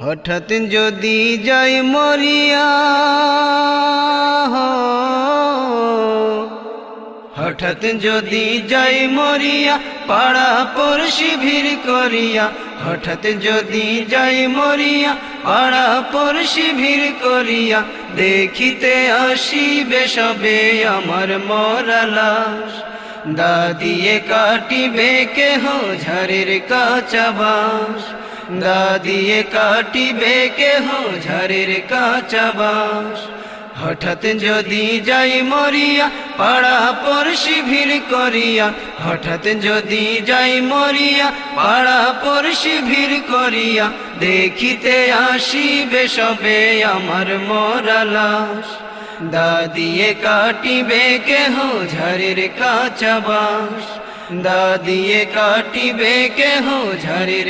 হঠাৎ যদি যাই মরিয়া, হঠাৎ যদি যাই মরিয়া, পাড়া পড়শি ভিড় করিয়া। হঠাৎ যদি যাই মরিয়া, পাড়া পড়শি ভিড় করিয়া। দেখিতে আসিবে সবে আমার মরা লাশ। দা দিয়ে কাটিবে কেহ ঝাড়ের কাঁচা বাঁশ। দা দিয়ে কাটিবে কেহ ঝাড়ের কাঁচা বাঁশ। হঠাৎ যদি যাই মরিয়া, পাড়া পড়শি ভিড় করিয়া। হঠাৎ যদি যাই মরিয়া, পাড়া পড়শি ভিড় করিয়া। দেখিতে আসিবে সবে আমার মরা লাশ। দা দিয়ে কাটিবে কেহ ঝাড়ের কাঁচা বাঁশ। দা দিয়ে কাটিবে কেহ ঝাড়ের